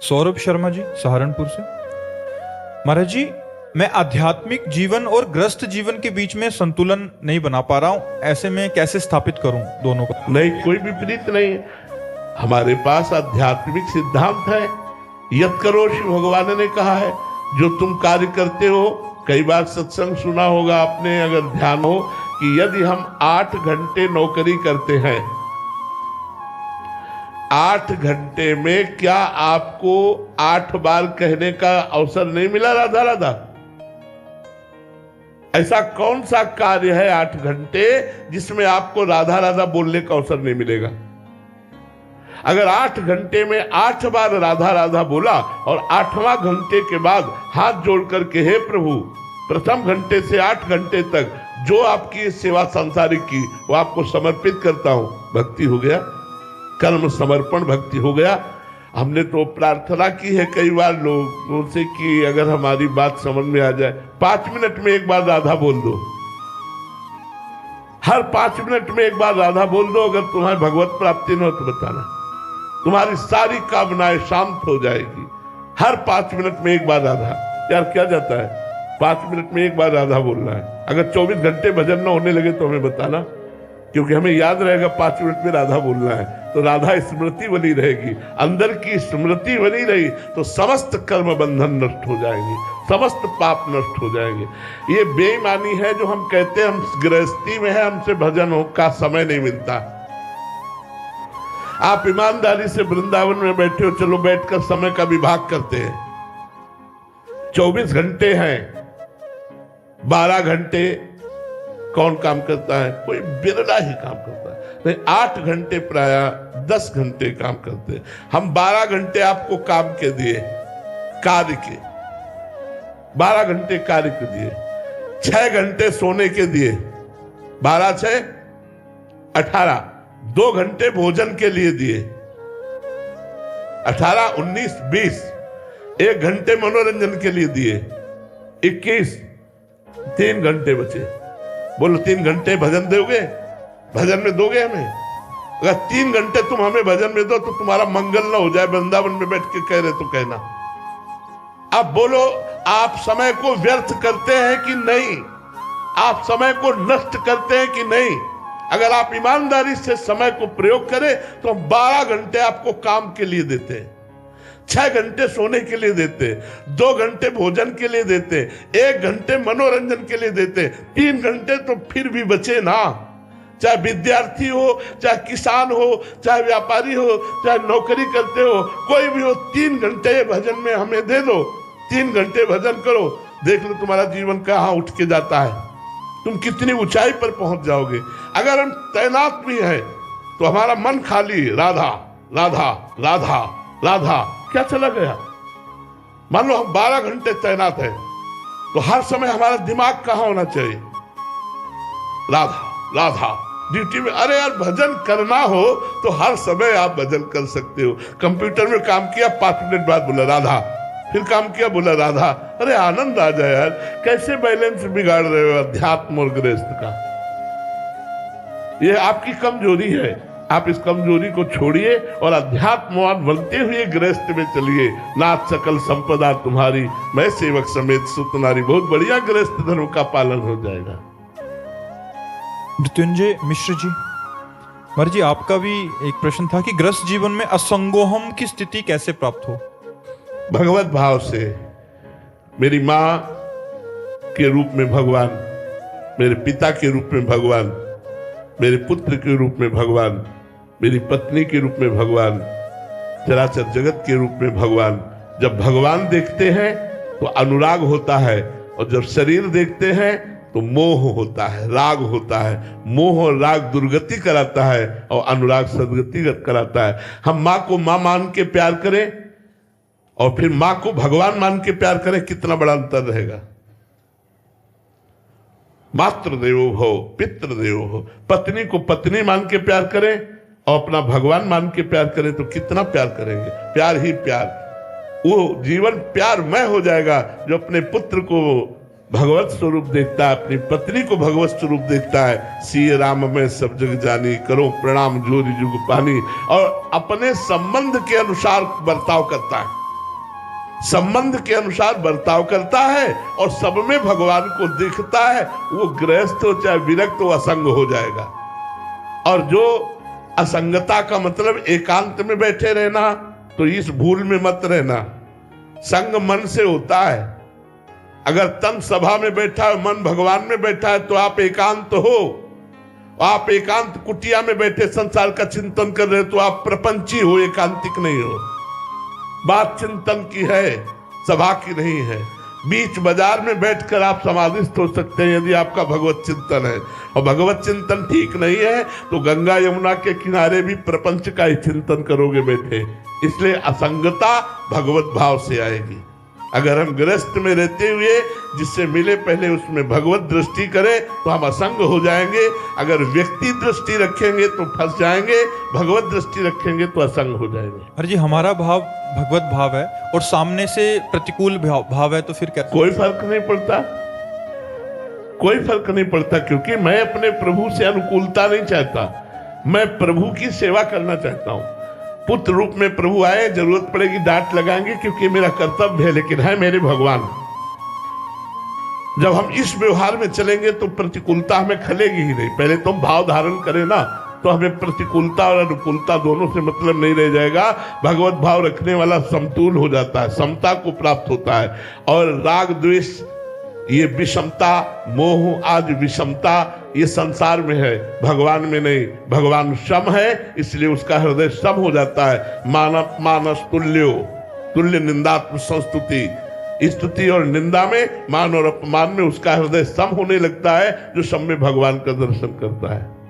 सौरभ शर्मा जी, सहारनपुर से। महाराज जी, मैं आध्यात्मिक जीवन और ग्रस्त जीवन के बीच में संतुलन नहीं बना पा रहा हूं। ऐसे में कैसे स्थापित करूं दोनों को? नहीं, कोई विपरीत नहीं है। हमारे पास आध्यात्मिक सिद्धांत है। यत करो शिव भगवान ने कहा है, जो तुम कार्य करते हो। कई बार सत्संग सुना होगा आपने, अगर ध्यान हो, कि यदि हम 8 घंटे नौकरी करते हैं, 8 घंटे में क्या आपको 8 बार कहने का अवसर नहीं मिला राधा राधा? ऐसा कौन सा कार्य है 8 घंटे जिसमें आपको राधा राधा बोलने का अवसर नहीं मिलेगा? अगर 8 घंटे में 8 बार राधा राधा बोला और 8वां घंटे के बाद हाथ जोड़ करके, हे प्रभु, प्रथम घंटे से 8 घंटे तक जो आपकी सेवा सांसारिक की वो आपको समर्पित करता हूं, भक्ति हो गया, कर्म समर्पण भक्ति हो गया। हमने तो प्रार्थना की है कई बार लोगों से कि अगर हमारी बात समझ में आ जाए, 5 मिनट में एक बार राधा बोल दो, हर 5 मिनट में एक बार राधा बोल दो। अगर तुम्हारी भगवत प्राप्ति न हो तो बताना, तुम्हारी सारी कामनाएं शांत हो जाएगी। हर 5 मिनट में एक बार राधा। यार क्या जाता है, 5 मिनट में एक बार राधा बोलना है। अगर 24 घंटे भजन न होने लगे तो हमें बताना, क्योंकि हमें याद रहेगा 5 मिनट में राधा बोलना है, तो राधा स्मृति बनी रहेगी। अंदर की स्मृति बनी रही तो समस्त कर्म बंधन नष्ट हो जाएंगे, समस्त पाप नष्ट हो जाएंगे। ये बेईमानी है जो हम कहते हैं हम गृहस्थी में है, हमसे भजन का समय नहीं मिलता। आप ईमानदारी से वृंदावन में बैठे हो, चलो बैठकर समय का विभाग करते हैं। 24 घंटे हैं, 12 घंटे कौन काम करता है? कोई बिरला ही काम करता है। नहीं, 8 घंटे प्राय 10 घंटे काम करते हैं। हम 12 घंटे आपको काम के दिए, कार्य के 12 घंटे कार्य के दिए, 6 घंटे सोने के दिए, 12 6 18, 2 घंटे भोजन के लिए दिए, 18 19 20, 1 घंटे मनोरंजन के लिए दिए, 21, 3 घंटे बचे। बोलो 3 घंटे भजन दोगे? भजन में दोगे हमें? अगर 3 घंटे तुम हमें भजन में दो तो तुम्हारा मंगल ना हो जाए, वृंदावन में बैठ के कह रहे तो कहना। अब बोलो, आप समय को व्यर्थ करते हैं कि नहीं? आप समय को नष्ट करते हैं कि नहीं? अगर आप ईमानदारी से समय को प्रयोग करें तो हम 12 घंटे आपको काम के लिए देते हैं, 6 घंटे सोने के लिए देते, 2 घंटे भोजन के लिए देते, 1 घंटे मनोरंजन के लिए देते, 3 घंटे तो फिर भी बचे ना। चाहे विद्यार्थी हो, चाहे किसान हो, चाहे व्यापारी हो, चाहे नौकरी करते हो, कोई भी हो, 3 घंटे भजन में हमें दे दो। 3 घंटे भजन करो, देख लो तुम्हारा जीवन कहाँ उठ के जाता है, तुम कितनी ऊंचाई पर पहुंच जाओगे। अगर हम तैनात भी हैं तो हमारा मन खाली राधा राधा राधा राधा क्या चला गया? मान लो हम 12 घंटे तैनात हैं तो हर समय हमारा दिमाग कहां होना चाहिए? राधा राधा ड्यूटी में। अरे यार, भजन करना हो तो हर समय आप भजन कर सकते हो। कंप्यूटर में काम किया, 5 मिनट बाद बोला राधा, फिर काम किया, बोला राधा। अरे आनंद आ जाए यार। कैसे बैलेंस बिगाड़ रहे हो अध्यात्म और गृहस्थ का? ये आपकी कमजोरी है। आप इस कमजोरी को छोड़िए और अध्यात्मवान बनते हुए गृहस्थ में चलिए। नाथ सकल संपदा तुम्हारी, मैं सेवक समेत सुत नारी। बहुत बढ़िया गृहस्थ धर्म का पालन हो जाएगा। मृत्युंजय मिश्र जी, महाराज जी, आपका भी एक प्रश्न था कि गृहस्थ जीवन में असंगोहम की स्थिति कैसे प्राप्त हो? भगवत भाव से। मेरी माँ के रूप में भगवान, मेरे पिता के रूप में भगवान, मेरे पुत्र के रूप में भगवान, मेरी पत्नी के रूप में भगवान, चराचर जगत के रूप में भगवान। जब भगवान देखते हैं तो अनुराग होता है, और जब शरीर देखते हैं तो मोह होता है, राग होता है। मोह और राग दुर्गति कराता है और अनुराग सदगति कराता है। हम माँ को माँ मान के प्यार करें और फिर माँ को भगवान मान के प्यार करें, कितना बड़ा अंतर रहेगा। मातृ देवो भव पितृ देवो भव। पत्नी को पत्नी मान के प्यार करें और अपना भगवान मान के प्यार करें तो कितना प्यार करेंगे। प्यार ही प्यार। वो जीवन प्यारमय हो जाएगा जो अपने पुत्र को भगवत स्वरूप देखता है, अपनी पत्नी को भगवत स्वरूप देखता है। सिय राम में सब जग जानी, करो प्रणाम जोरी जुग पानी। और अपने संबंध के अनुसार बर्ताव करता है। संबंध के अनुसार बर्ताव करता है और सब में भगवान को देखता है, वो गृहस्थ हो चाहे विरक्त हो असंग हो जाएगा। और जो असंगता का मतलब एकांत में बैठे रहना, तो इस भूल में मत रहना। संग मन से होता है। अगर तन सभा में बैठा है, मन भगवान में बैठा है, तो आप एकांत हो। आप एकांत कुटिया में बैठे संसार का चिंतन कर रहे हो तो आप प्रपंची हो, एकांतिक नहीं हो। बात चिंतन की है, सभा की नहीं है। बीच बाजार में बैठकर आप समाधिस्थ हो सकते हैं यदि आपका भगवत चिंतन है। और भगवत चिंतन ठीक नहीं है तो गंगा यमुना के किनारे भी प्रपंच का ही चिंतन करोगे बैठे। इसलिए असंगता भगवत भाव से आएगी। अगर हम गृहस्थ में रहते हुए जिससे मिले पहले उसमें भगवत दृष्टि करें तो हम असंग हो जाएंगे। अगर व्यक्ति दृष्टि रखेंगे तो फंस जाएंगे, भगवत दृष्टि रखेंगे तो असंग हो जाएंगे। हर जी हमारा भाव भगवत भाव है और सामने से प्रतिकूल भाव है, तो फिर क्या? कोई फर्क नहीं पड़ता, कोई फर्क नहीं पड़ता, क्योंकि मैं अपने प्रभु से अनुकूलता नहीं चाहता, मैं प्रभु की सेवा करना चाहता हूं। पुत्र रूप में प्रभु आए, जरूरत पड़ेगी डांट लगाएंगे क्योंकि मेरा कर्तव्य है, लेकिन है मेरे भगवान। जब हम इस व्यवहार में चलेंगे तो प्रतिकूलता हमें खलेगी ही नहीं। पहले तो हम भाव धारण करें ना, तो हमें प्रतिकूलता और अनुकूलता दोनों से मतलब नहीं रह जाएगा। भगवत भाव रखने वाला समतुल हो जाता है, समता को प्राप्त होता है। और राग द्वेष, ये विषमता, मोह आदि विषमता ये संसार में है, भगवान में नहीं। भगवान सम है, इसलिए उसका हृदय सम हो जाता है। मानव मानस तुल्यो, तुल्य निंदात्म संस्तुति। स्तुति और निंदा में, मान और अपमान में उसका हृदय सम होने लगता है, जो सम में भगवान का दर्शन करता है।